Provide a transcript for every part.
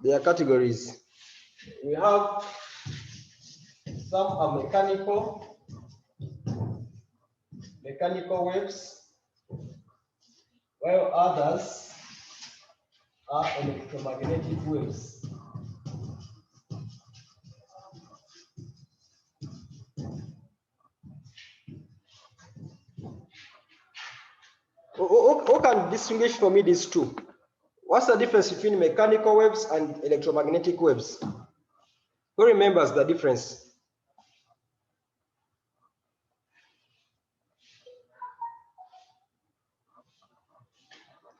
their categories. We have some are mechanical waves, while others are electromagnetic waves. Who can distinguish for me these two? What's the difference between mechanical waves and electromagnetic waves? Who remembers the difference?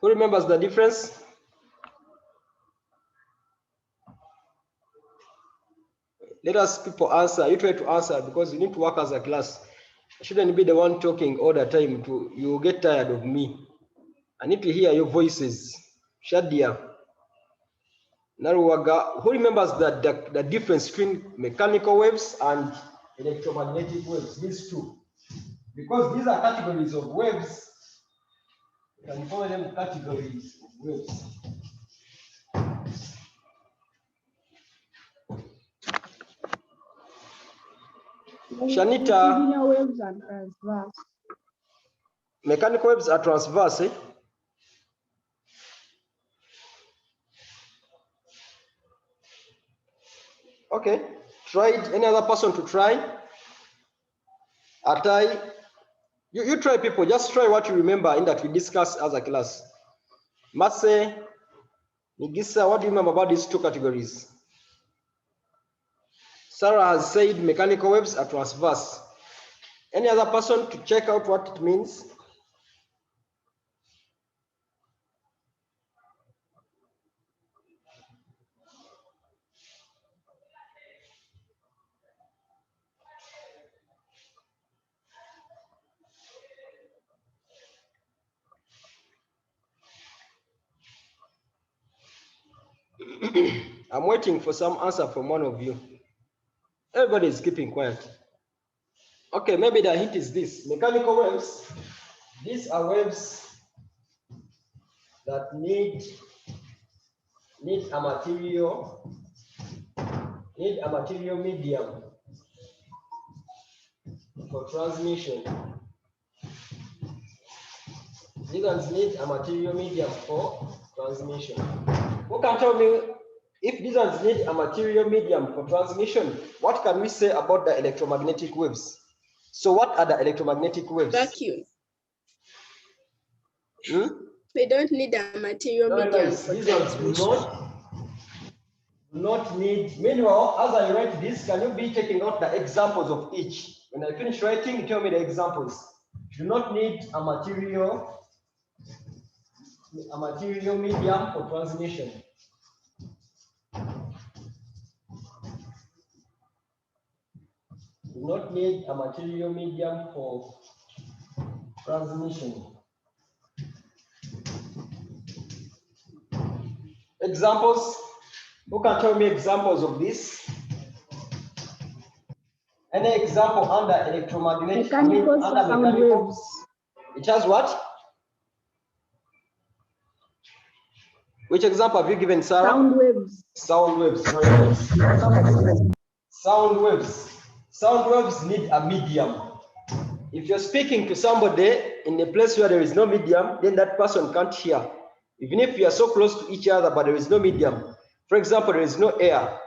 Who remembers the difference? Let us people answer. You try to answer because you need to work as a class. I shouldn't be the one talking all the time. You get tired of me. I need to hear your voices. Shadia, Naruwaga. Who remembers the difference between mechanical waves and electromagnetic waves? These two. Because these are categories of waves. You can call them categories of waves. Shanita. Mechanical waves and transverse. Mechanical waves are transverse, eh? Okay. Try it. Any other person to try? Atai. You try, people. Just try what you remember in that we discussed as a class. Mase, Nigisa, what do you remember about these two categories? Sarah has said mechanical waves are transverse. Any other person to check out what it means? I'm waiting for some answer from one of you. Everybody is keeping quiet. Okay, maybe the hint is this. Mechanical waves, these are waves that need a material medium for transmission. These ones need a material medium for transmission. Who can tell me if these ones need a material medium for transmission? What can we say about the electromagnetic waves? So what are the electromagnetic waves? Vacuum. Hmm? They don't need a material medium Nice. for These ones transmission. do not need. Meanwhile, as I write this, can you be taking out the examples of each? When I finish writing, tell me the examples. Do not need a material medium for transmission. Do not need a material medium for transmission. Examples? Who can tell me examples of this? Any example under electromagnetic? Mechanical Under sound mechanical? waves. It has what? Which example have you given, Sarah? Sound waves. Sound waves. Very nice. Sound waves. Sound waves need a medium. If you're speaking to somebody in a place where there is no medium, then that person can't hear. Even if you are so close to each other, but there is no medium. For example, there is no air.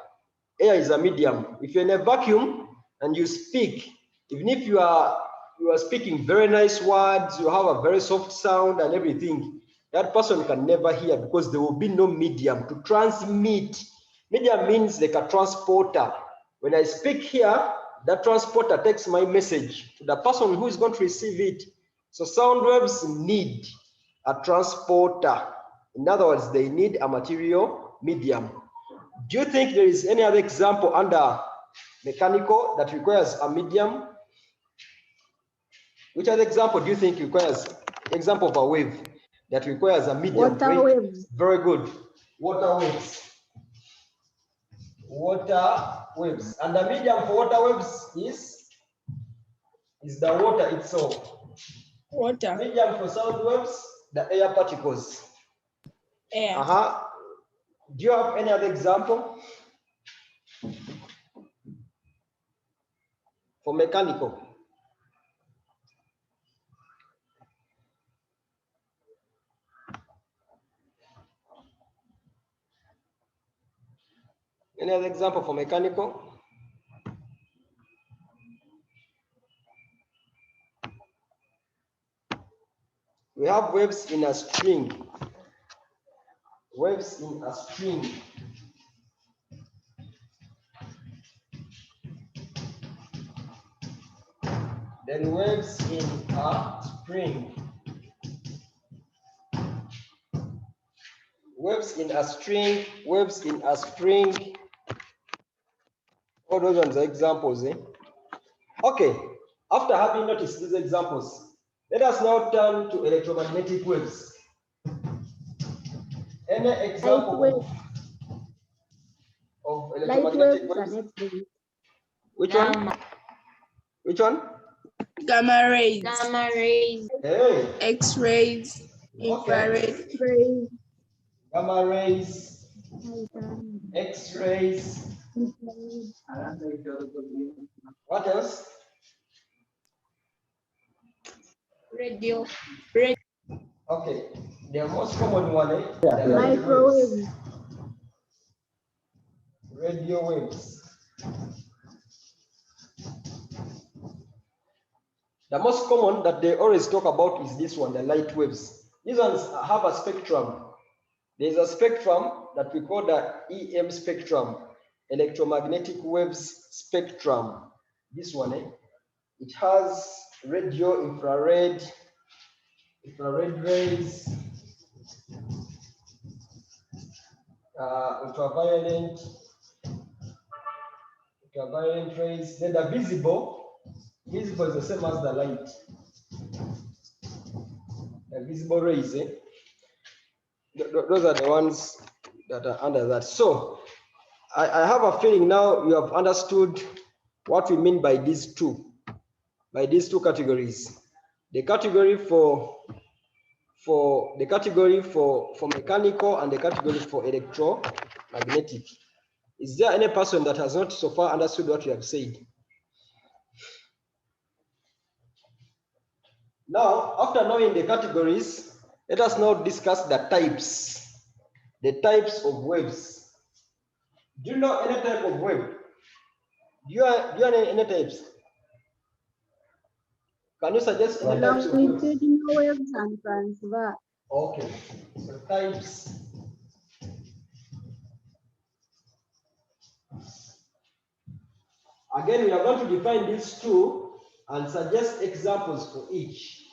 Air is a medium. If you're in a vacuum and you speak, even if you are speaking very nice words, you have a very soft sound and everything, that person can never hear because there will be no medium to transmit. Medium means like a transporter. When I speak here, that transporter takes my message to the person who is going to receive it. So sound waves need a transporter. In other words, they need a material medium. Do you think there is any other example under mechanical that requires a medium? Which other example do you think requires example of a wave that requires a medium? Water waves. Very good. Water waves. Water waves. And the medium for water waves is the water itself. Water. Medium for sound waves, the air particles. Air. Do you have any other example for mechanical? Any other example for mechanical? We have waves in a string. Waves in a string. Then waves in a string. Waves in a string, waves in a spring. All those ones are examples. Okay, after having noticed these examples, let us now turn to electromagnetic waves. Any example of electromagnetic waves? And X-rays. Which one? Which one? Gamma rays, Gamma rays. Hey. X-rays, infrared. X-rays. Gamma rays, X-rays. What else? Radio. Okay, the most common one, Microwaves. Radio waves. The most common that they always talk about is this one, the light waves. These ones have a spectrum. There's a spectrum that we call the EM spectrum, electromagnetic waves spectrum. This one, it has radio, infrared rays, ultraviolet rays. Then the visible is the same as the light. The visible rays, those are the ones that are under that. So I have a feeling now you have understood what we mean by these two categories. The category for mechanical and the category for electromagnetic. Is there any person that has not so far understood what we have said? Now, after knowing the categories, let us now discuss the types of waves. Do you know any type of wave? Do you know any types? Can you suggest any types of waves? Longitudinal waves and transverse. Okay, so types. Again, we are going to define these two and suggest examples for each.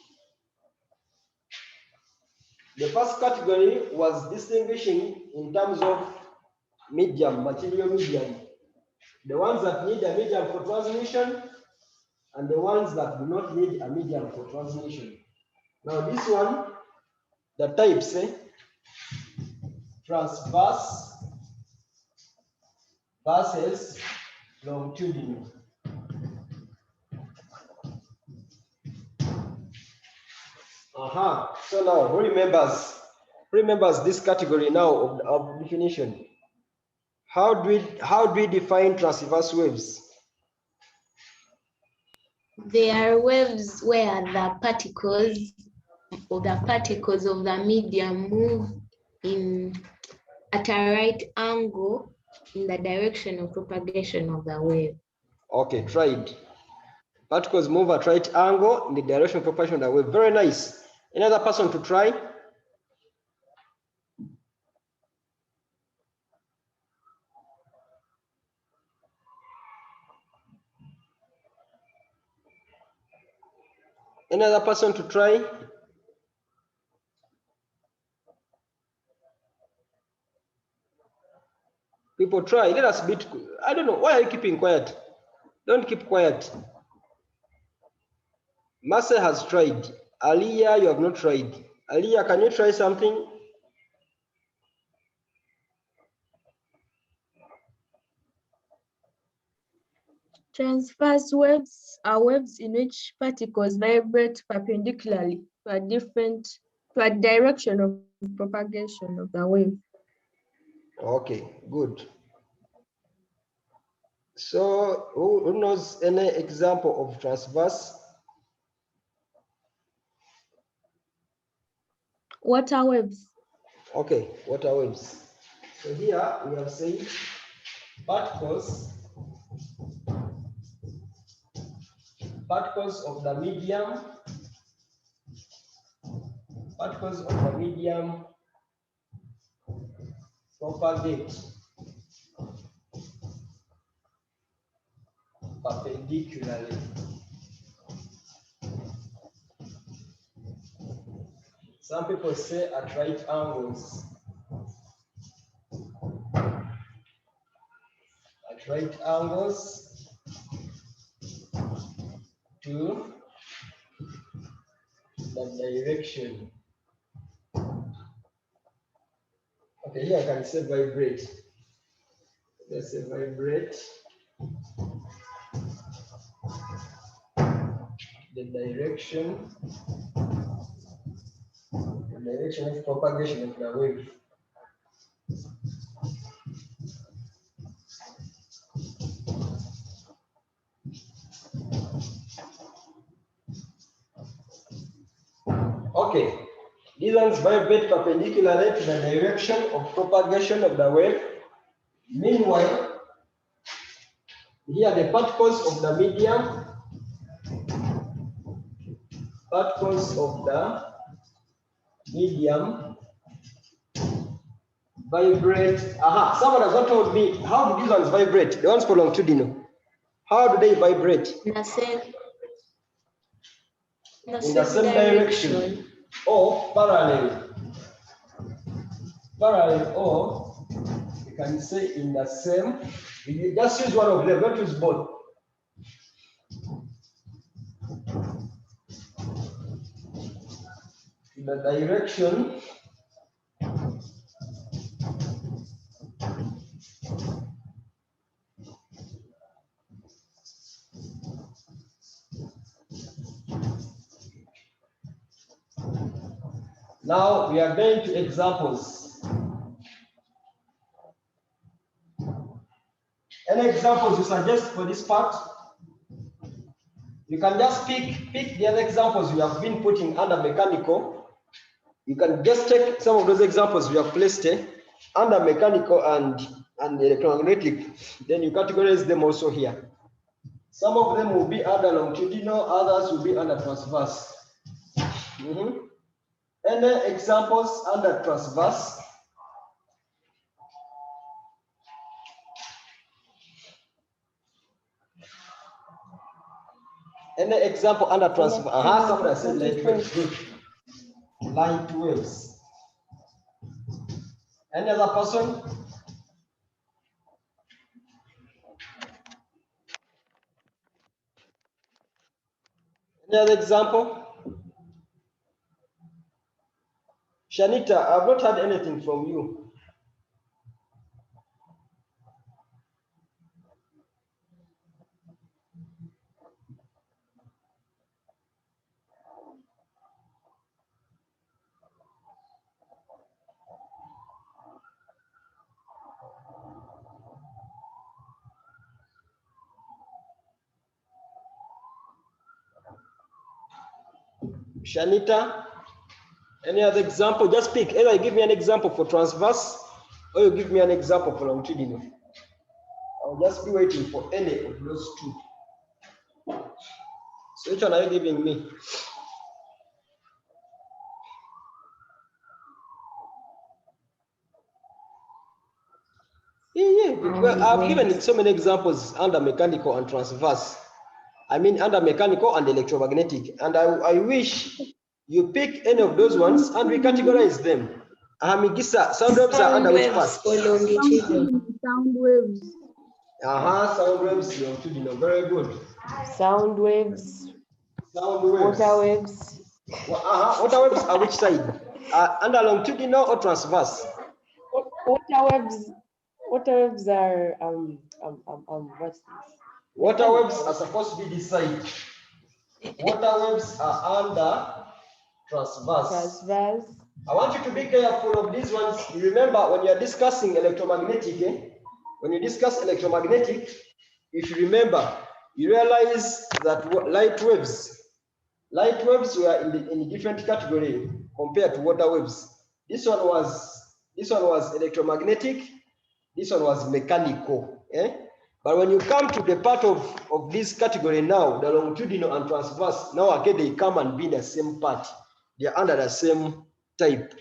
The first category was distinguishing in terms of medium, material medium. The ones that need a medium for transmission and the ones that do not need a medium for transmission. Now this one, the types, transverse versus longitudinal. So now who remembers this category now of definition? How do we define transverse waves? They are waves where the particles of the medium move at a right angle in the direction of propagation of the wave. Okay, tried. Particles move at right angle in the direction of propagation of the wave. Very nice. Another person to try? Another person to try? People try. Let us beat. I don't know. Why are you keeping quiet? Don't keep quiet. Marcel has tried. Aliyah, you have not tried. Aliyah, can you try something? Transverse waves are waves in which particles vibrate perpendicularly to a direction of propagation of the wave. Okay, good. So who knows any example of transverse? Water waves. Okay, water waves. So here we have said particles of the medium, propagate perpendicularly. Some people say at right angles. At right angles to the direction. Okay, here I can say vibrate. Let's say vibrate the direction of propagation of the wave. Okay, these ones vibrate perpendicularly to the direction of propagation of the wave. Meanwhile, here the particles of the medium, vibrate. Aha, someone has not told me how do these ones vibrate. The ones for longitudinal. How do they vibrate? In the same, In the same direction or parallel. Or you can say in the same. You just use one of them, don't use both. In the direction Now we are going to examples. Any examples you suggest for this part? You can just pick the other examples you have been putting under mechanical. You can just take some of those examples we have placed under mechanical and electromagnetic. Then you categorize them also here. Some of them will be under longitudinal, others will be under transverse. Any examples under transverse? Any example under transverse? Somebody said light waves. Good. Light waves. Any other person? Any other example? Shanita, I've not heard anything from you. Shanita, any other example? Just pick. Either you give me an example for transverse or you give me an example for longitudinal. I'll just be waiting for any of those two. So which one are you giving me? Yeah. Well, I've given so many examples under mechanical and transverse. I mean under mechanical and electromagnetic. And I wish you pick any of those ones and we categorize them. Gisa, sound waves are under which part? Sound waves. Sound waves, longitudinal. Very good. Sound waves. Sound waves. Water waves. Water waves are which side? Under longitudinal or transverse? Water waves are what's this? Water waves are supposed to be this side. Water waves are under transverse. Transverse. I want you to be careful of these ones. Remember, when you are discussing electromagnetic, when you discuss electromagnetic, if you remember, you realize that light waves were in a different category compared to water waves. This one was electromagnetic. This one was mechanical. But when you come to the part of this category now, the longitudinal and transverse, now again they come and be the same part. They are under the same type.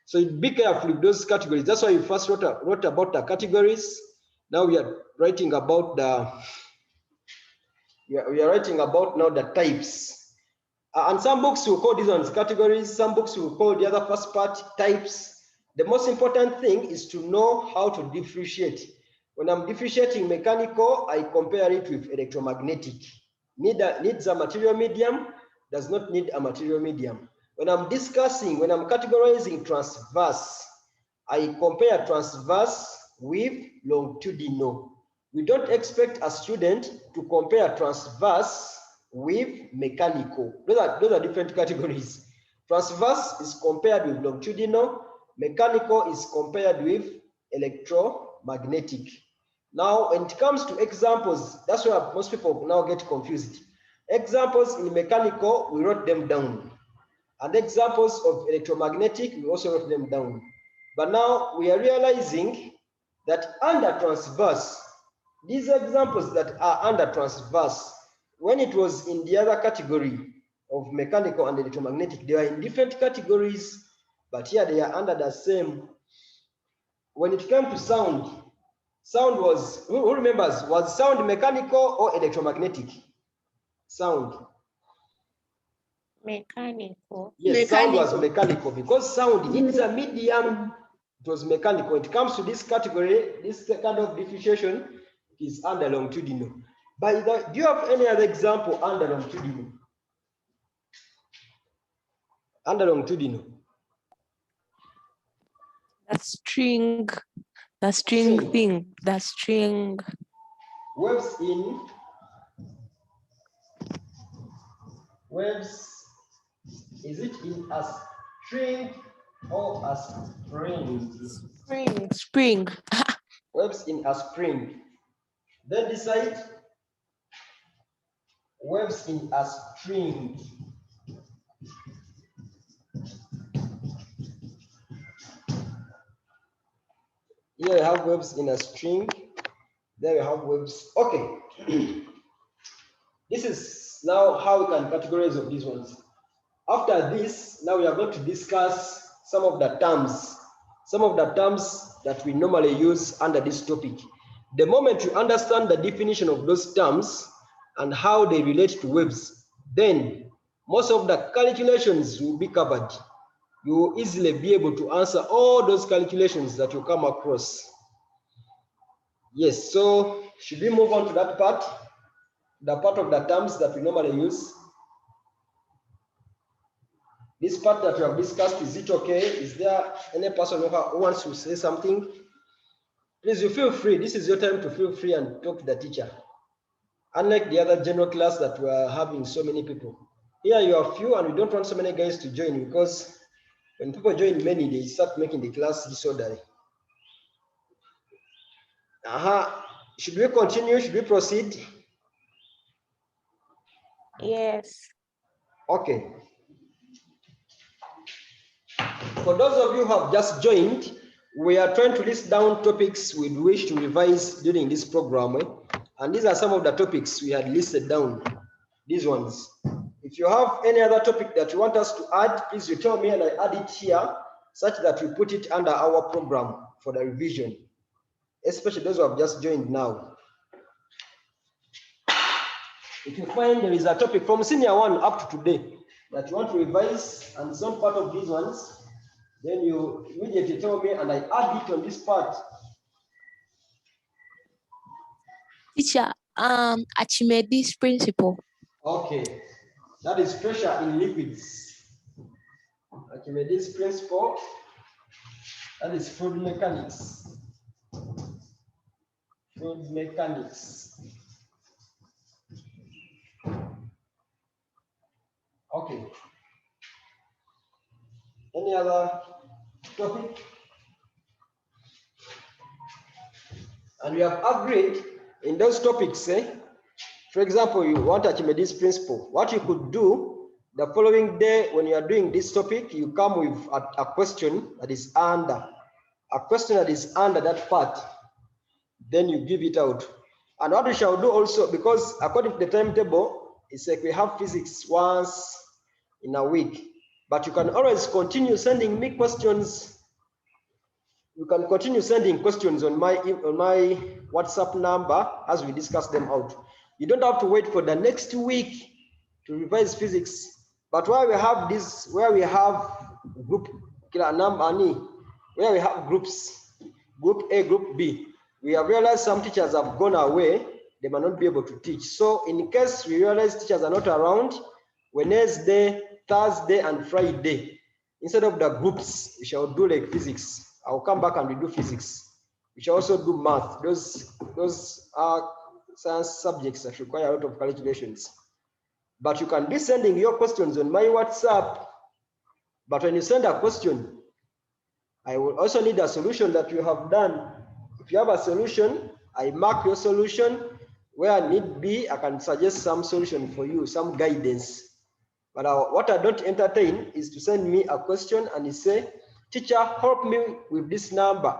So be careful with those categories. That's why we first wrote about the categories. Now we are writing about we are writing about now the types. And some books will call these ones categories. Some books will call the other first part types. The most important thing is to know how to differentiate. When I'm differentiating mechanical, I compare it with electromagnetic. Needs a material medium, does not need a material medium. When I'm categorizing transverse, I compare transverse with longitudinal. We don't expect a student to compare transverse with mechanical. Those are different categories. Transverse is compared with longitudinal. Mechanical is compared with electromagnetic. Now, when it comes to examples, that's where most people now get confused. Examples in mechanical, we wrote them down. And examples of electromagnetic, we also wrote them down. But now we are realizing that under transverse, these examples that are under transverse, when it was in the other category of mechanical and electromagnetic, they are in different categories, but here they are under the same. When it came to sound was, who remembers, was sound mechanical or electromagnetic? Sound. Mechanical. Yes, sound was mechanical because sound needs a medium. It was mechanical. When it comes to this category, this kind of differentiation is under longitudinal. But do you have any other example under longitudinal? Under longitudinal. The string thing. The string. Waves, is it in a string or a spring? Spring. Waves in a spring. Then decide waves in a string. Here we have waves in a string. There we have waves. Okay. This is now how we can categorize of these ones. After this, now we are going to discuss some of the terms that we normally use under this topic. The moment you understand the definition of those terms and how they relate to waves, then most of the calculations will be covered. You will easily be able to answer all those calculations that you come across. Yes, so should we move on to that part? The part of the terms that we normally use. This part that we have discussed, is it okay? Is there any person who wants to say something? Please, you feel free. This is your time to feel free and talk to the teacher. Unlike the other general class that we are having so many people. Here you are few and we don't want so many guys to join because when people join many, they start making the class disorderly. Should we continue? Should we proceed? Yes. Okay. For those of you who have just joined, we are trying to list down topics we wish to revise during this program. And these are some of the topics we had listed down, these ones. If you have any other topic that you want us to add, please you tell me and I add it here, such that we put it under our program for the revision, especially those who have just joined now. If you find there is a topic from senior 1 up to today that you want to revise and it's not part of these ones, then you immediately tell me and I add it on this part. Teacher, Archimedes principle. Okay, that is pressure in liquids. Archimedes principle, that is fluid mechanics. Fluid mechanics. Okay. Any Any other topic? And we have agreed in those topics, for example, you want Archimedes principle. What you could do the following day when you are doing this topic, you come with a question that is under that part, then you give it out. And what we shall do also, because according to the timetable, it's like we have physics once in a week, but you can always continue sending me questions. You can continue sending questions on my WhatsApp number as we discuss them out. You don't have to wait for the next week to revise physics. But where we have group where we have groups, group A, group B, we have realized some teachers have gone away, they might not be able to teach. So in case we realize teachers are not around, Wednesday, Thursday, and Friday, instead of the groups, we shall do like physics. I'll come back and we do physics. We shall also do math. Those are science subjects that require a lot of calculations. But you can be sending your questions on my WhatsApp. But when you send a question, I will also need a solution that you have done. If you have a solution, I mark your solution. Where need be, I can suggest some solution for you, some guidance. But what I don't entertain is to send me a question and you say, teacher, help me with this number.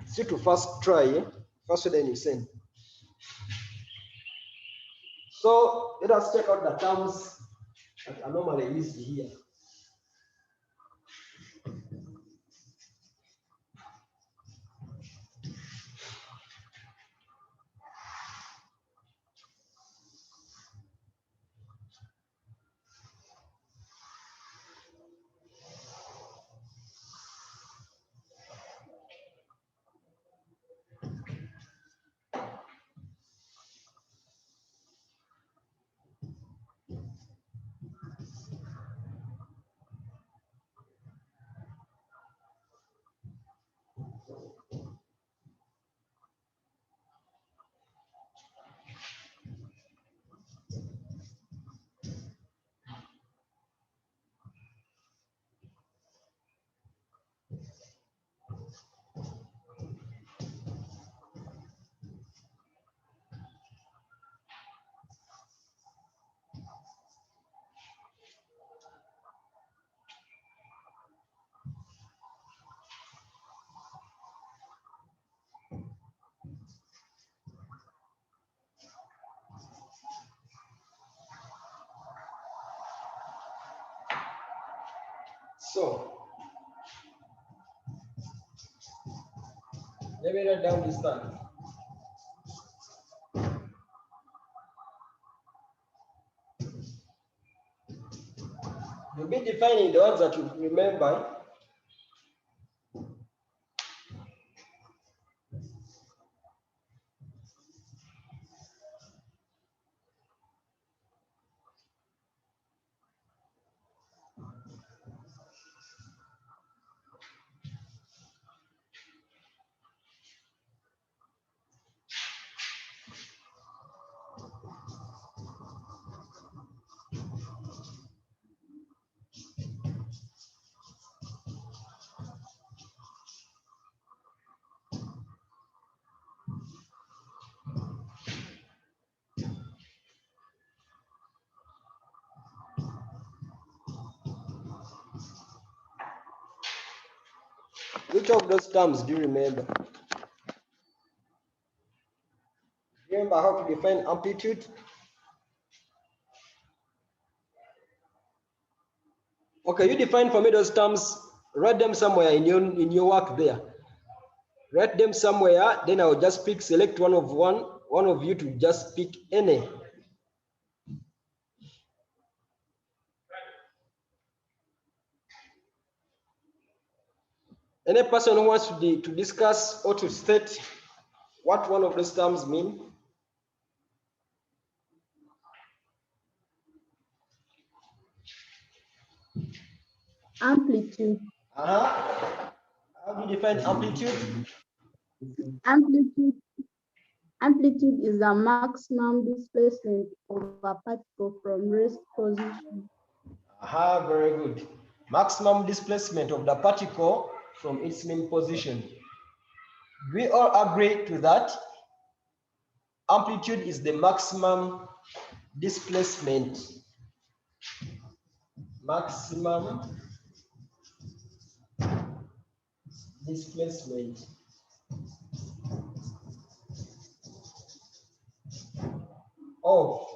See to first try, first then you send. So let us check out the terms that are normally used here. So let me write down this term. You'll be defining the words that you remember. Which of those terms do you remember? Remember how to define amplitude? Okay, you define for me those terms, write them somewhere in your work there. Write them somewhere, then I'll just select one of you to just pick any. Any person who wants to discuss or to state what one of those terms mean? Amplitude. How do you define amplitude? Amplitude is the maximum displacement of a particle from rest position. Aha, very good. Maximum displacement of the particle from its mean position. We all agree to that. Amplitude is the maximum displacement. Maximum displacement of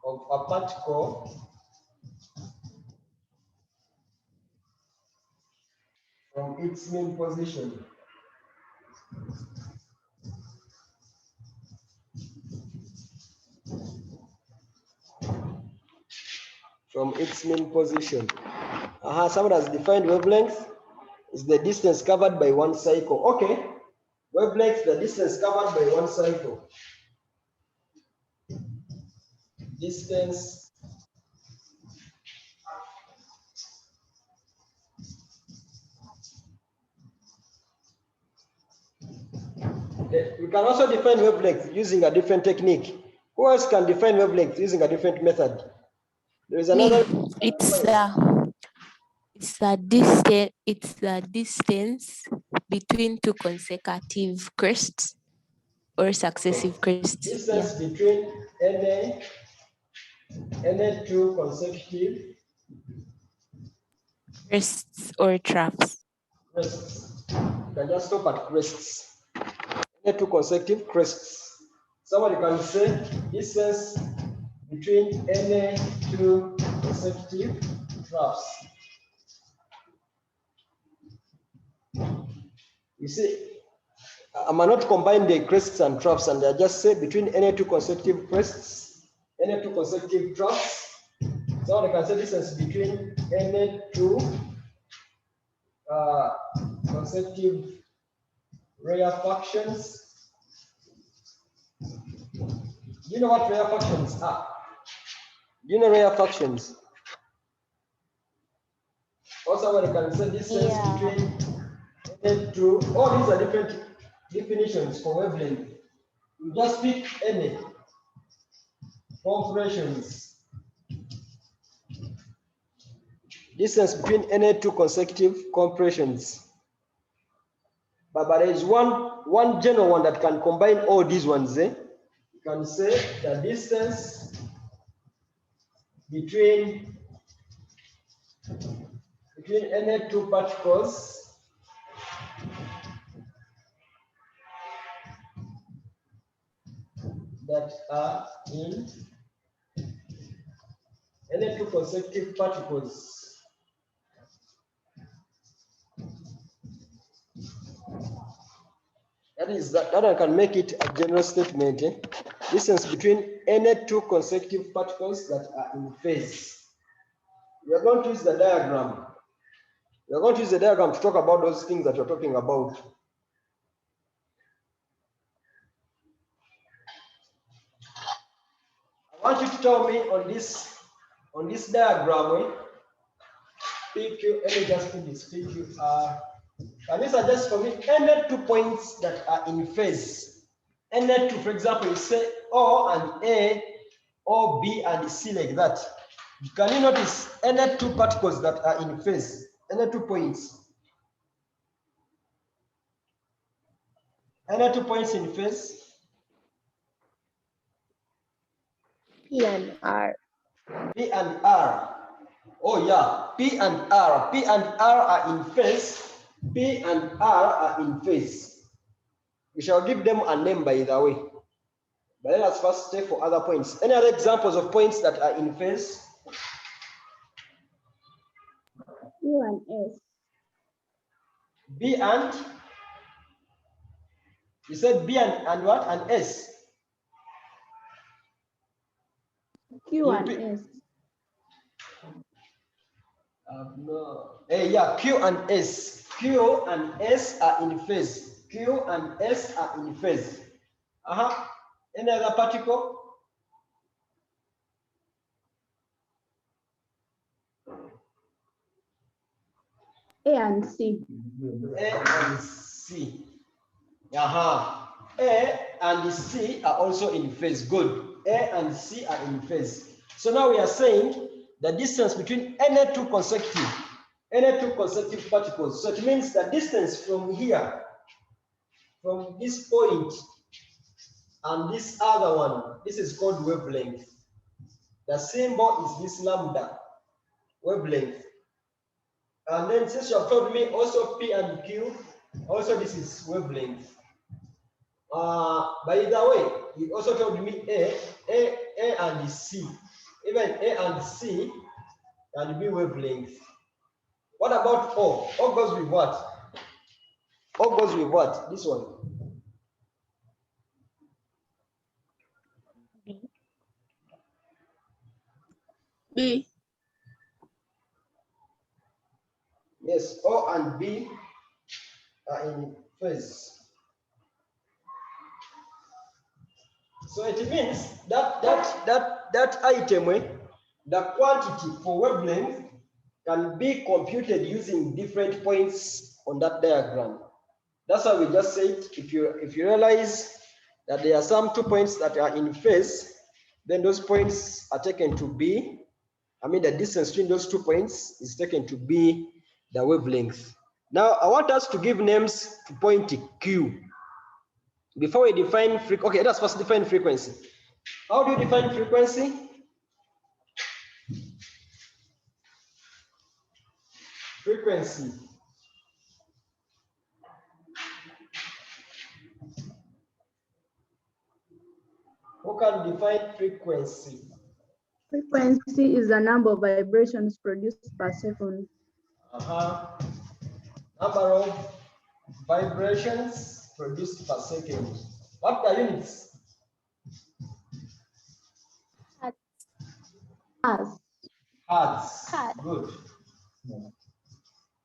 a particle from its mean position. From its mean position. Someone has defined wavelength is the distance covered by one cycle. Okay. Wavelength, the distance covered by one cycle. Distance we can also define wavelength using a different technique. Who else can define wavelength using a different method? There is another. It's the distance between two consecutive crests or successive crests. Distance between any two consecutive crests or troughs. Crests. You can just stop at crests. Any two consecutive crests. Somebody can say distance between any two consecutive troughs. You see, I might not combine the crests and troughs, and I just say between any two consecutive crests, any two consecutive troughs. So I can say distance between any two consecutive rarefactions. Do you know what rarefactions are? Do you know rarefactions? Also, I can say distance between any two. All these are different definitions for wavelength. You just pick any compressions. Distance between any two consecutive compressions. But there is one general one that can combine all these ones. You can say the distance between any two particles that are in any two consecutive particles. That I can make it a general statement. Distance between any two consecutive particles that are in phase. We are going to use the diagram. We are going to use the diagram to talk about those things that we're talking about. I want you to tell me on this diagram, PQ, let me just put this PQ. Can you suggest for me any two points that are in phase? Any two, for example, you say O and A, O, B, and C like that. Can you notice any two particles that are in phase? Any 2 points? Any 2 points in phase? P and R. P and R. Oh yeah, P and R. P and R are in phase. P and R are in phase. We shall give them a name by the way. But let us first take for other points. Any other examples of points that are in phase? Q and S. B and? You said B and what? And S? Q and S. No. Yeah, Q and S. Q and S are in phase. Q and S are in phase. Any other particle? A and C. A and C. A and C are also in phase. Good. A and C are in phase. So now we are saying the distance between any two consecutive particles. So it means the distance from here, from this point and this other one, this is called wavelength. The symbol is this lambda, wavelength. And then since you have told me also P and Q, also this is wavelength. By the way, you also told me A and C. Even A and C can be wavelength. What about O? O goes with what? O goes with what? This one. B. Yes, O and B are in phase. So it means that item, the quantity for wavelength can be computed using different points on that diagram. That's why we just said if you realize that there are some 2 points that are in phase, then those points are taken to be, the distance between those 2 points is taken to be the wavelength. Now I want us to give names to point Q. Before we define frequency, okay, let's first define frequency. How do you define frequency? Frequency. Who can define frequency? Frequency is the number of vibrations produced per second. Number of vibrations produced per second. What are units? Hertz. Hertz. Hertz. Good.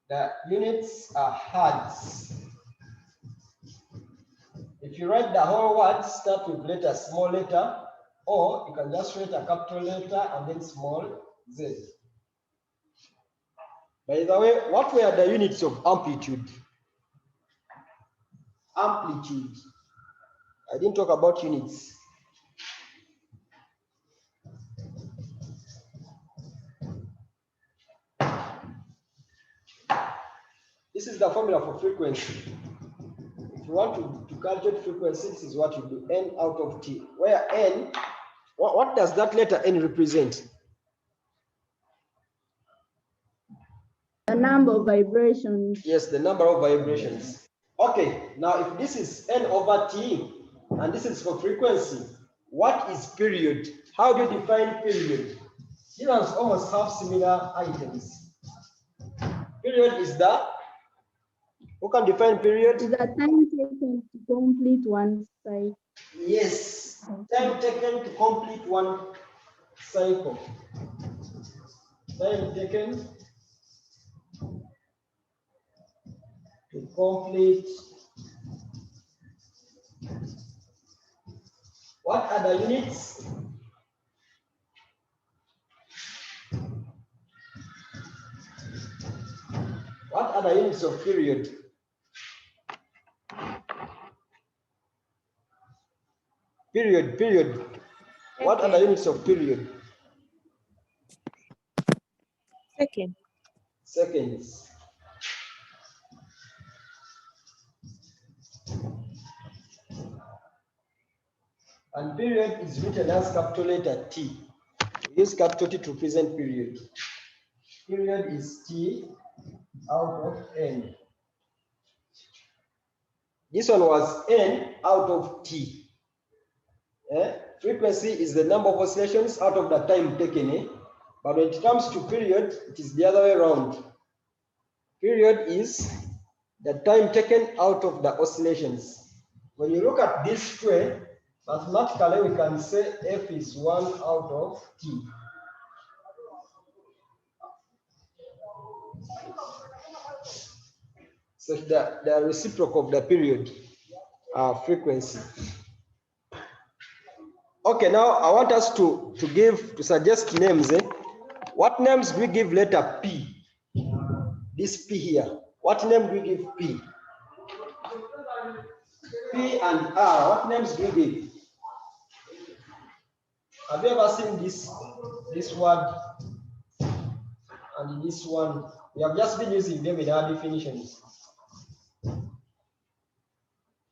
The units are hertz. If you write the whole word, start with letter, small letter, or you can just write a capital letter and then small z. By the way, what were the units of amplitude? Amplitude. I didn't talk about units. This is the formula for frequency. If you want to calculate frequency, this is what you do, N out of T. Where N, what does that letter N represent? The number of vibrations. Yes, the number of vibrations. Okay, now if this is N over T, and this is for frequency, what is period? How do you define period? These ones almost have similar items. Period is the, who can define period? Is the time taken to complete one cycle. Yes, time taken to complete one cycle. Time taken to complete. What are the units? What are the units of period? Period. What are the units of period? Second. Seconds. And period is written as capital letter T. We use capital T to represent period. Period is T out of N. This one was N out of T. Frequency is the number of oscillations out of the time taken. But when it comes to period, it is the other way around. Period is the time taken out of the oscillations. When you look at this way, mathematically we can say F is 1 out of T. So the reciprocal of the period, frequency. Okay, now I want us to suggest names. What names do we give letter P? This P here. What name do we give P? P and R. What names do we give? Have you ever seen this word and this one, we have just been using them in our definitions.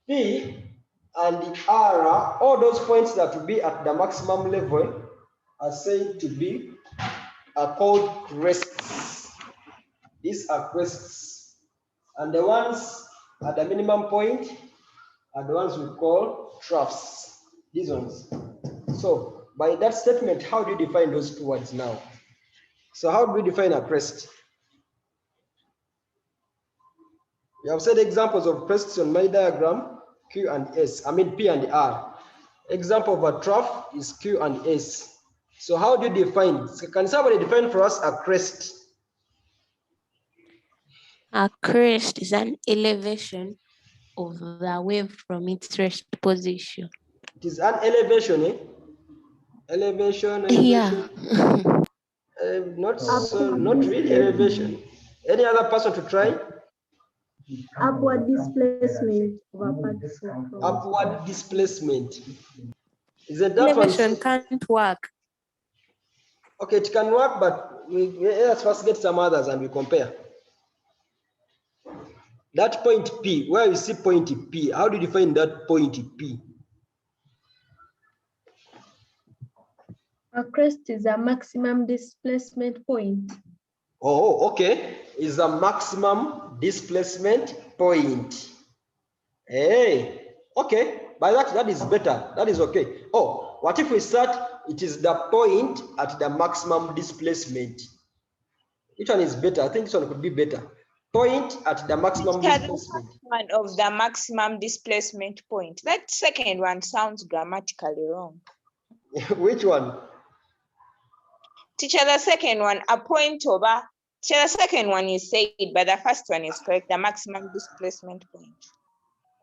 P and R, all those points that will be at the maximum level are said to be called crests. These are crests. And the ones at the minimum point are the ones we call troughs. These ones. So by that statement, how do you define those two words now? So how do we define a crest? We have said examples of crests on my diagram, Q and S, I mean P and R. Example of a trough is Q and S. So how do you define? Can somebody define for us a crest? A crest is an elevation of the wave from its rest position. It is an elevation, eh? Elevation. Yeah. Not really elevation. Any other person to try? Upward displacement of a particle. Upward displacement. Is it that one? Elevation can't work. Okay, it can work, but let's first get some others and we compare. That point P, where you see point P, how do you define that point P? A crest is a maximum displacement point. Oh, okay. Is a maximum displacement point. Hey, okay. By that is better. That is okay. Oh, what if we start? It is the point at the maximum displacement. Which one is better? I think this one could be better. Point at the maximum displacement. One of the maximum displacement point. That second one sounds grammatically wrong. Which one? Teacher, the second one, a point over. Teacher, the second one is said, but the first one is correct, the maximum displacement point.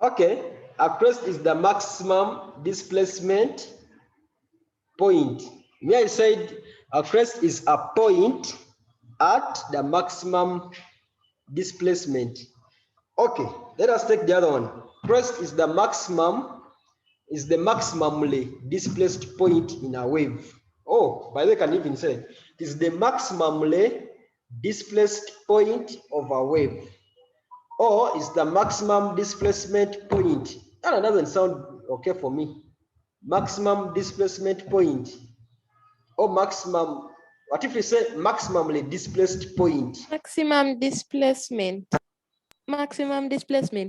Okay, a crest is the maximum displacement point. Me, I said a crest is a point at the maximum displacement. Okay, let us take the other one. Crest is the maximally displaced point in a wave. Oh, by the way, I can even say it is the maximally displaced point of a wave. Or is the maximum displacement point. That doesn't sound okay for me. Maximum displacement point. Or maximum, what if we say maximally displaced point? Maximum displacement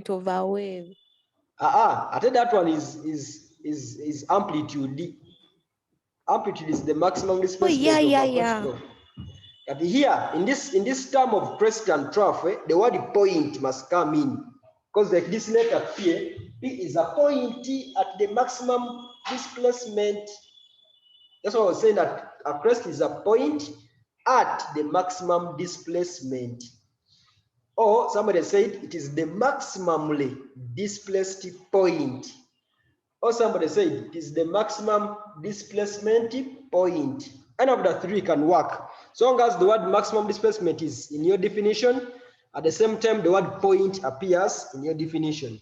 of a wave. I think that one is amplitude. Amplitude is the maximum displacement. Oh, yeah. Particle. But here, in this term of crest and trough, the word point must come in. Because like this letter P is a point at the maximum displacement. That's why I was saying that a crest is a point at the maximum displacement. Or somebody said it is the maximally displaced point. Or somebody said it is the maximum displacement point. Any of the three can work. So long as the word maximum displacement is in your definition, at the same time the word point appears in your definition.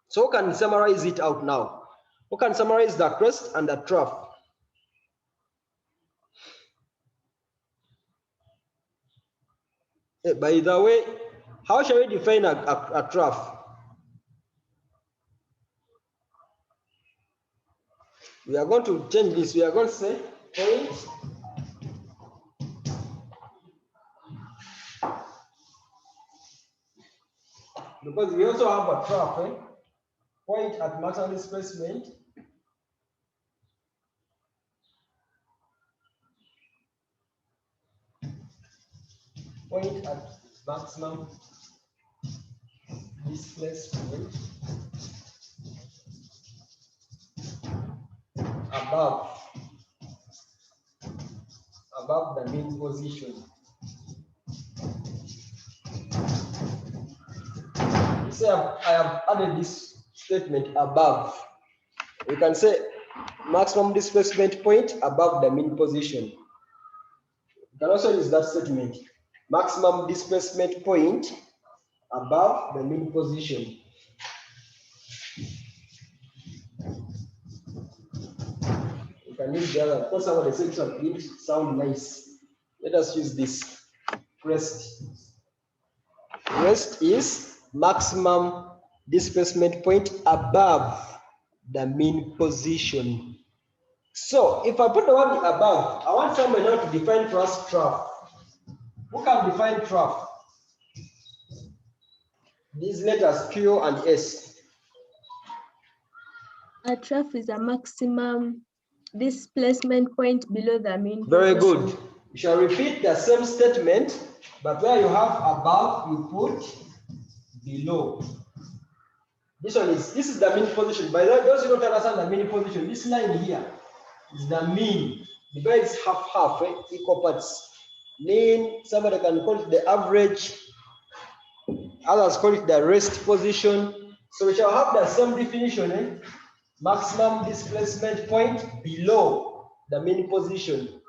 So who can summarize it out now? Who can summarize the crest and the trough? By the way, how shall we define a trough? We are going to change this. We are going to say point because we also have a trough, point at maximum displacement. Point at maximum displacement above the mean position. Say I have added this statement above. We can say maximum displacement point above the mean position. You can also use that statement. Maximum displacement point above the mean position. You can use the other, because somebody said it didn't sound nice. Let us use this. rest. Rest is maximum displacement point above the mean position. So if I put the word above, I want someone now to define for us trough. Who can define trough? These letters Q and S. A trough is a maximum displacement point below the mean Very position. good. You shall repeat the same statement, but where you have above, you put below. This is the mean position. By the way, those who don't understand the mean position, this line here is the mean. Divides half, equal parts. Mean, somebody can call it the average, others call it the rest position. So we shall have the same definition, maximum displacement point below the mean position.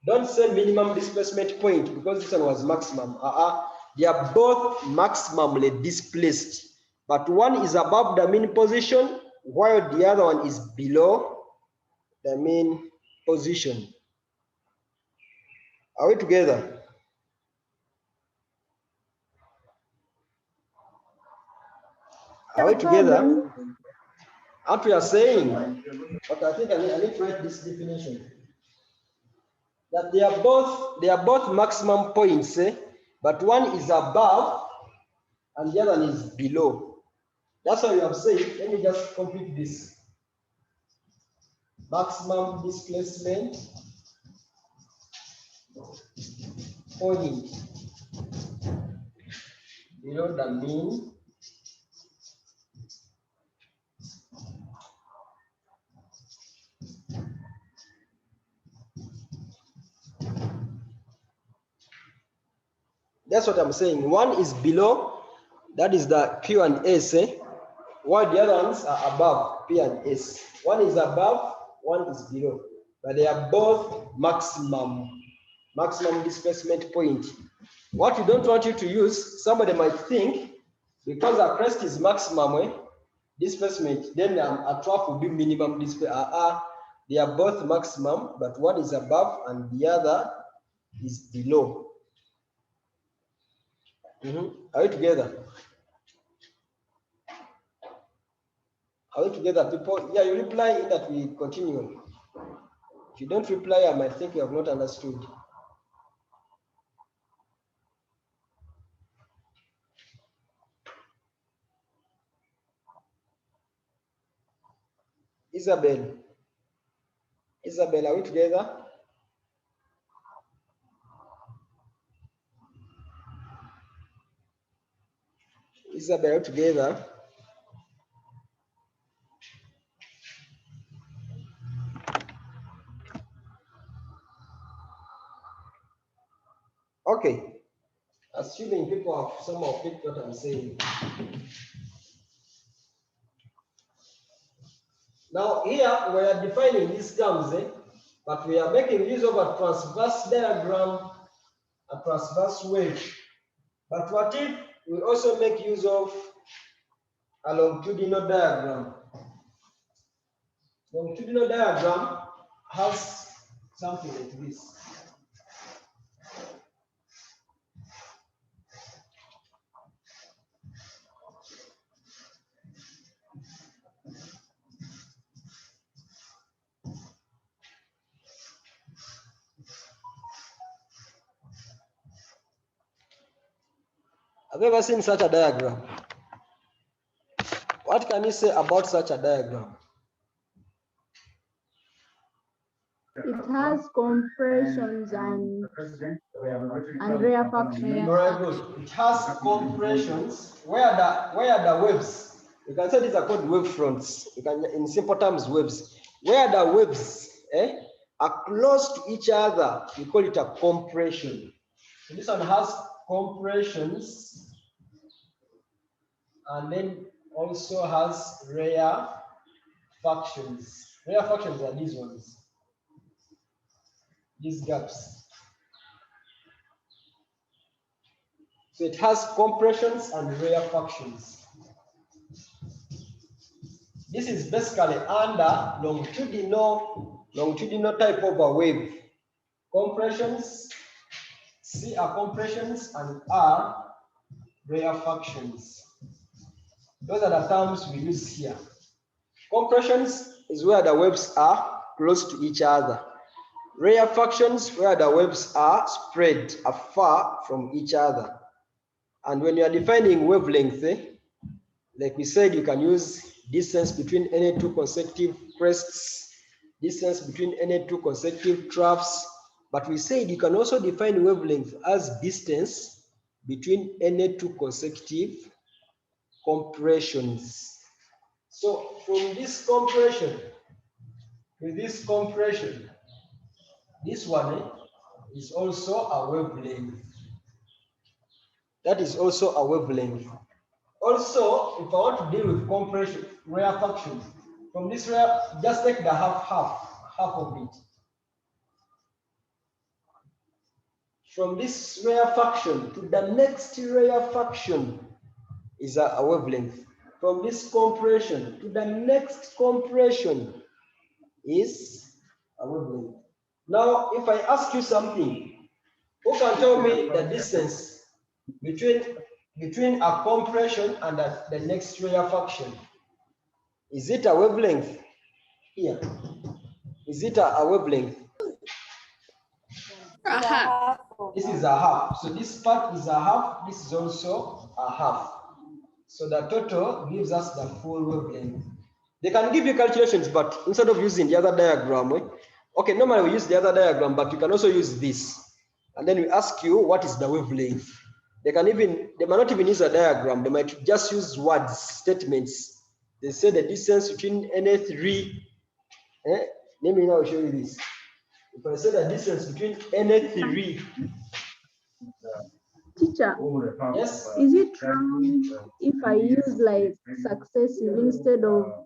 Don't say minimum displacement point because this one was maximum. They are both maximally displaced, but one is above the mean position while the other one is below the mean position. Are we together? Are we together? What we are saying, but I think I need to write this definition. That they are both maximum points, but one is above and the other one is below. That's why you have said, let me just complete this. Maximum displacement point below the mean That's what I'm saying. One is below, that is the Q and S, while the other ones are above, P and S. One is above, one is below, but they are both maximum displacement point. What we don't want you to use, somebody might think, because a crest is maximum displacement, then a trough will be minimum displacement. They are both maximum, but one is above and the other is below. Are we together? Are we together, people? Yeah, you reply in that we continue. If you don't reply, I might think you have not understood. Isabel, are we together? Isabel, are we together? Okay. Assuming people have somehow picked what I'm saying. Now here we are defining these terms, but we are making use of a transverse diagram, a transverse wave. But what if we also make use of a longitudinal diagram? Longitudinal diagram has something like this. Have you ever seen such a diagram? What can you say about such a diagram? It has compressions and rarefactions. Very good. It has compressions. Where are the waves? You can say these are called wave fronts. You can, in simple terms, waves. Where the waves are close to each other, we call it a compression. So this one has compressions and then also has rarefactions. Rarefactions are these ones, these gaps. So it has compressions and rarefactions. This is basically under longitudinal type of a wave. Compressions, C are compressions and R rarefactions. Those are the terms we use here. Compressions is where the waves are close to each other. Rarefactions where the waves are spread afar from each other. And when you are defining wavelength, like we said, you can use distance between any two consecutive crests, distance between any two consecutive troughs, but we said you can also define wavelength as distance between any two consecutive compressions. So from this compression to this compression, this one is also a wavelength. That is also a wavelength. Also, if I want to deal with compression, rarefaction, from this rare, just take the half of it. From this rarefaction to the next rarefaction is a wavelength. From this compression to the next compression is a wavelength. Now, if I ask you something, who can tell me the distance between a compression and the next rarefaction? Is it a wavelength here? Is it a wavelength? This is a half. So this part is a half. This is also a half. So the total gives us the full wavelength. They can give you calculations, but instead of using the other diagram, okay, normally we use the other diagram, but you can also use this. And then we ask you, what is the wavelength? They might not even use a diagram. They might just use words, statements. They say the distance between any three. Let me now show you this. If I say the distance between any three. Teacher, Yes. is it wrong if I use like successive instead of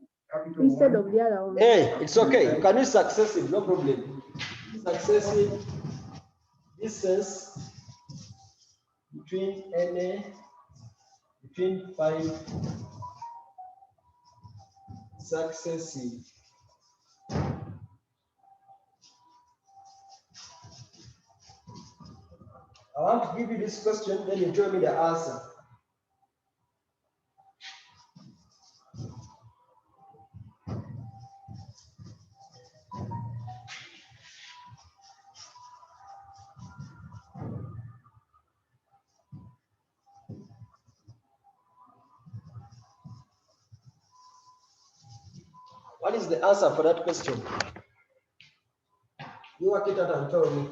the other one? Hey, it's okay. You can use successive, no problem. Successive distance between between 5 successive. I want to give you this question, then you tell me the answer. What is the answer for that question? You work it out and tell me.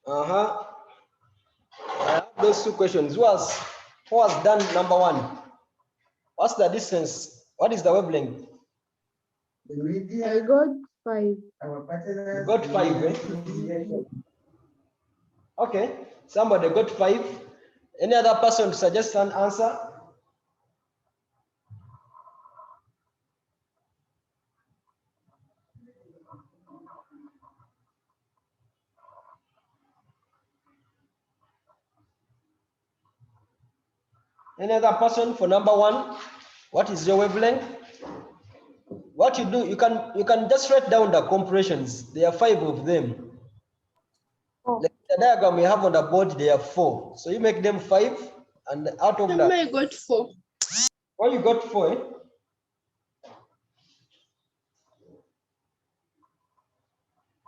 I have those two questions. Who has done number one? What's the distance? What is the wavelength? I got 5. You got 5, eh? Okay, somebody got 5. Any other person to suggest an answer? Any other person for number one? What is your wavelength? What you do, you can just write down the compressions. There are 5 of them. Like the diagram we have on the board, there are 4. So you make them 5, and out of that, I got 4. well, you got 4. Eh?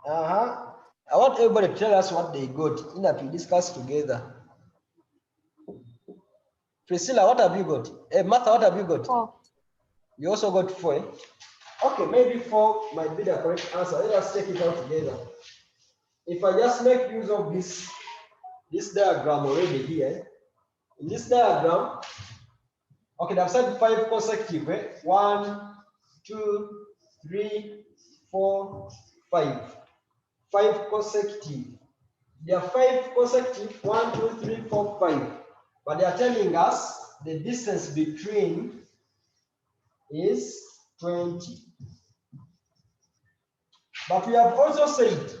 I want everybody to tell us what they got in that we discuss together. Priscilla, what have you got? Hey, Martha, what have you got? 4. You also got 4. Eh? Okay, maybe 4 might be the correct answer. Let us check it out together. If I just make use of this diagram already here, in this diagram, okay, I've said 5 consecutive. Eh? 1, 2, 3, 4, 5. 5 consecutive. There are 5 consecutive, 1, 2, 3, 4, 5. But they are telling us the distance between is 20. But we have also said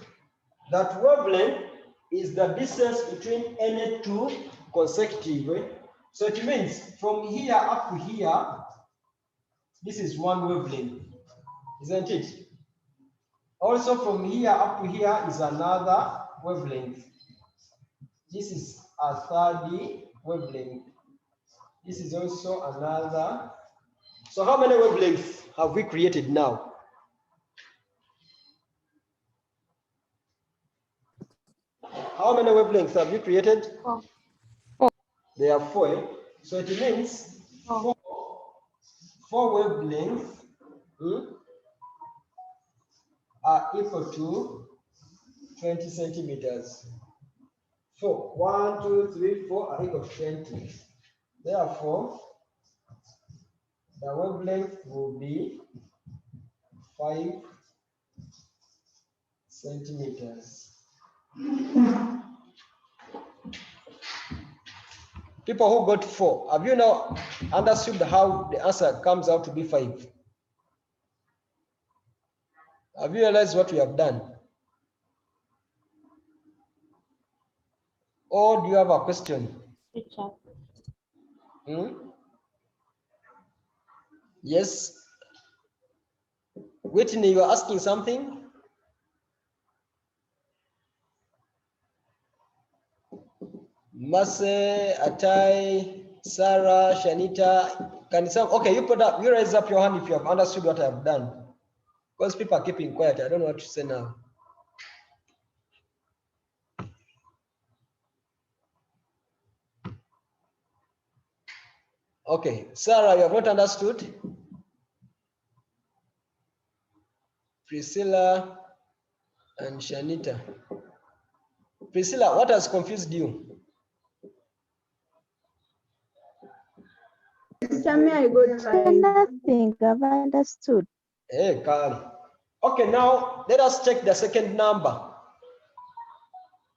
that wavelength is the distance between any 2 consecutive. So it means from here up to here, this is one wavelength, isn't it? Also from here up to here is another wavelength. This is a third wavelength. This is also another. So how many wavelengths have we created now? How many wavelengths have you created? 4. There are 4. Eh? So it means 4 wavelengths are equal to 20 centimeters. 4. 1, 2, 3, 4 are equal to 20. Therefore, the wavelength will be 5 centimeters. People who got 4, have you now understood how the answer comes out to be 5? Have you realized what we have done? Or do you have a question? Yes. Whitney, you are asking something? Mase, Atai, Sarah, Shanita, can some? Okay, you raise up your hand if you have understood what I have done. Because people are keeping quiet. I don't know what to say now. Okay, Sarah, you have not understood? Priscilla and Shanita. Priscilla, what has confused you? Tell me I got 5. Nothing, I've understood. Hey, Carl. Okay, now let us check the second number.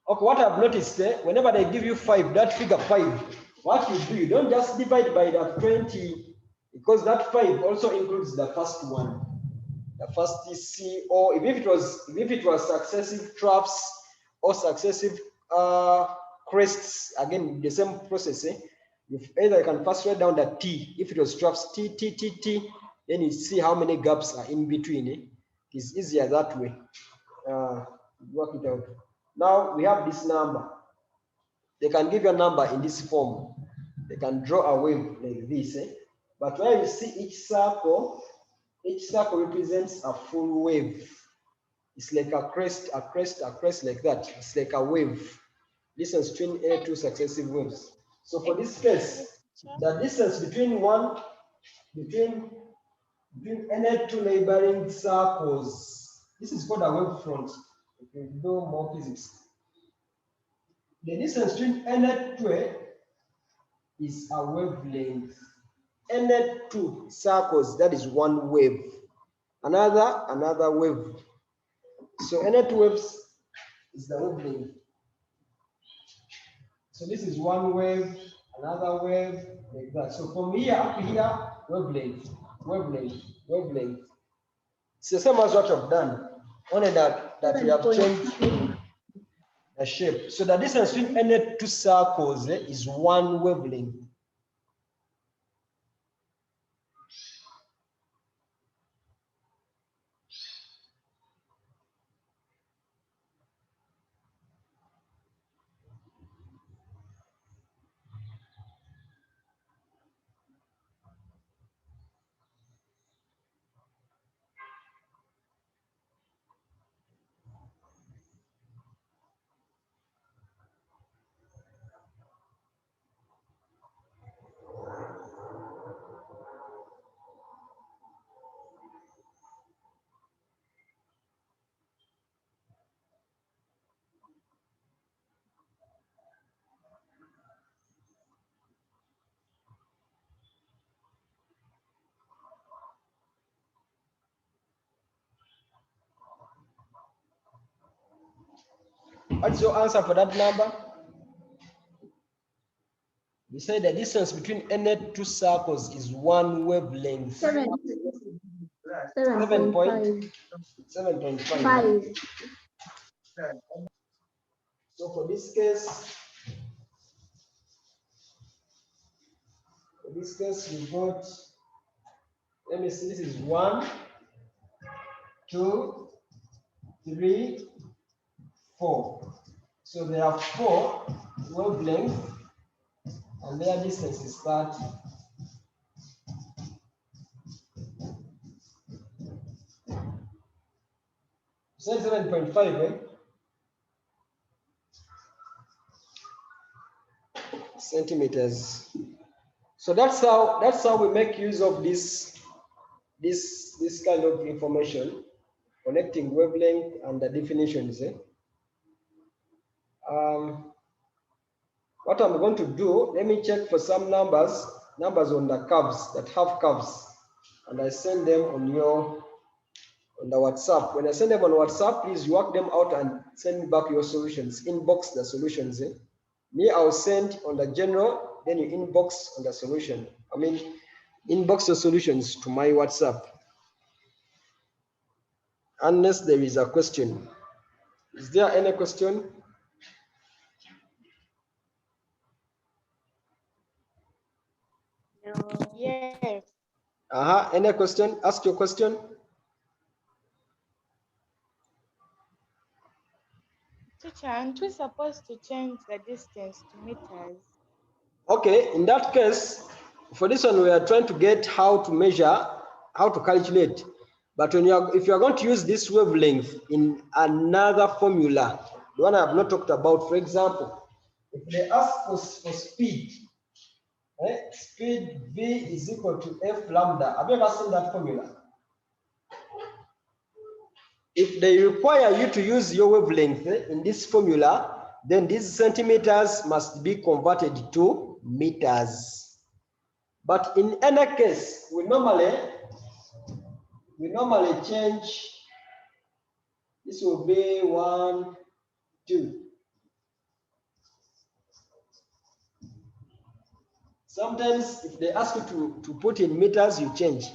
Okay, what I've noticed, whenever they give you 5, that figure 5, what you do, you don't just divide by the 20, because that 5 also includes the first one. The first C, or if it was successive troughs or successive crests, again, the same process. Either you can first write down the T. If it was troughs, T, then you see how many gaps are in between. It's easier that way. Work it out. Now we have this number. They can give you a number in this form. They can draw a wave like this. But where you see each circle represents a full wave. It's like a crest like that. It's like a wave. Distance between any 2 successive waves. So for this case, the distance between any 2 neighboring circles, this is called a wave front. If you do more physics, the distance between any 2 is a wavelength. Any 2 circles, that is one wave. Another wave. So any 2 waves is the wavelength. So this is one wave, another wave, like that. So from here up to here, wavelength. It's the same as what I've done, only that we have changed the shape. So the distance between any 2 circles is one wavelength. What's your answer for that number? We say the distance between any two circles is one wavelength. 7.5. 7.5. So for this case, we got, let me see, this is 1, 2, 3, 4. So there are 4 wavelengths, and their distance is 30. So 7.5, eh? Centimeters. So that's how we make use of this kind of information, connecting wavelength and the definitions. Eh? What I'm going to do, let me check for some numbers on the curves that have curves, and I send them on the WhatsApp. When I send them on WhatsApp, please work them out and send me back your solutions. Inbox the solutions. Eh? Me, I'll send on the general, then you inbox on the solution. I mean, inbox your solutions to my WhatsApp. Unless there is a question. Is there any question? No. Yes. Any question? Ask your question. Teacher, aren't we supposed to change the distance to meters? Okay, in that case, for this one, we are trying to get how to measure, how to calculate. But if you are going to use this wavelength in another formula, the one I have not talked about, for example, if they ask for speed, speed V is equal to F lambda. Have you ever seen that formula? If they require you to use your wavelength in this formula, then these centimeters must be converted to meters. But in any case, we normally change. This will be 1, 2. Sometimes if they ask you to put in meters, you change.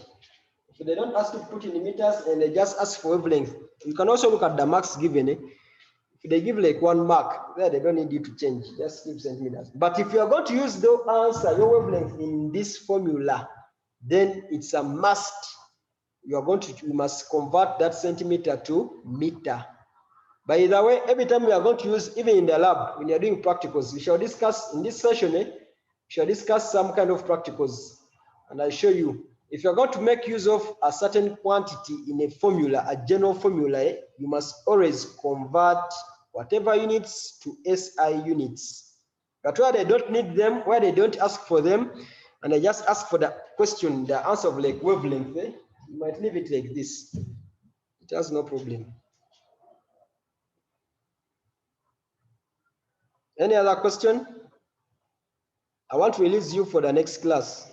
If they don't ask you to put in meters and they just ask for wavelength, you can also look at the marks given. If they give like 1 mark, there they don't need you to change, just give centimeters. But if you are going to use the answer, your wavelength in this formula, then it's a must. You must convert that centimeter to meter. By the way, every time we are going to use, even in the lab, when you're doing practicals, we shall discuss in this session, we shall discuss some kind of practicals. And I'll show you. If you're going to make use of a certain quantity in a formula, a general formula, you must always convert whatever units to SI units. But where they don't need them, where they don't ask for them, and they just ask for the question, the answer of like wavelength, you might leave it like this. It has no problem. Any other question? I want to release you for the next class.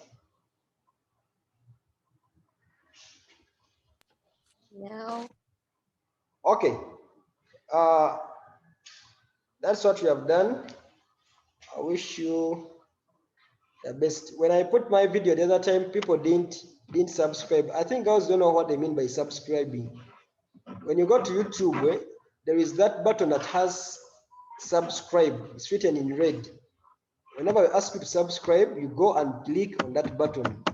No. Okay. That's what we have done. I wish you the best. When I put my video the other time, people didn't subscribe. I think girls don't know what they mean by subscribing. When you go to YouTube, there is that button that has subscribe. It's written in red. Whenever I ask you to subscribe, you go and click on that button.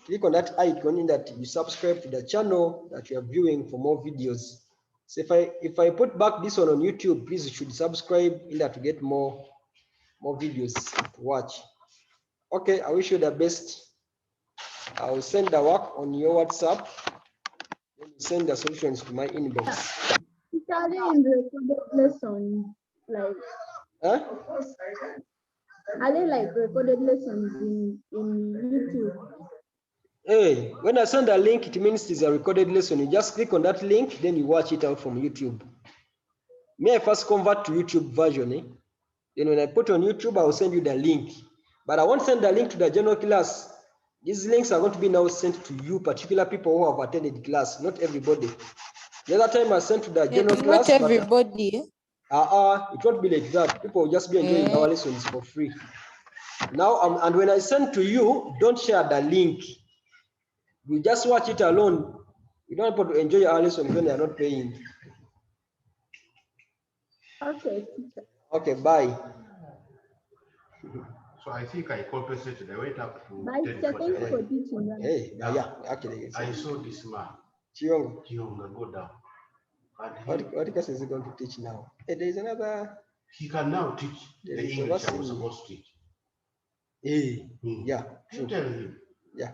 Click on that icon in that you subscribe to the channel that you are viewing for more videos. So if I put back this one on YouTube, please you should subscribe in that to get more videos to watch. Okay, I wish you the best. I will send the work on your WhatsApp. Then you send the solutions to my inbox. Are they in recorded lessons? Like, are they like recorded lessons in YouTube? Hey, when I send a link, it means it's a recorded lesson. You just click on that link, then you watch it out from YouTube. May I first convert to YouTube version? Then when I put on YouTube, I will send you the link. But I won't send the link to the general class. These links are going to be now sent to you, particular people who have attended class, not everybody. The other time I sent to the general class. Not everybody. It won't be like that. People will just be enjoying our lessons for free. Now, and when I send to you, don't share the link. You just watch it alone. You don't want to enjoy our lessons when they are not paying. Okay, teacher. Okay, bye. So I think I compensated. I went up to Bye, teacher. Thanks for teaching. Hey, yeah, actually. I saw this man. Chiongo, go down. what class is he going to teach now? Hey, there is another. He can now teach the English I was supposed to teach. Hey, yeah. You tell him. Yeah.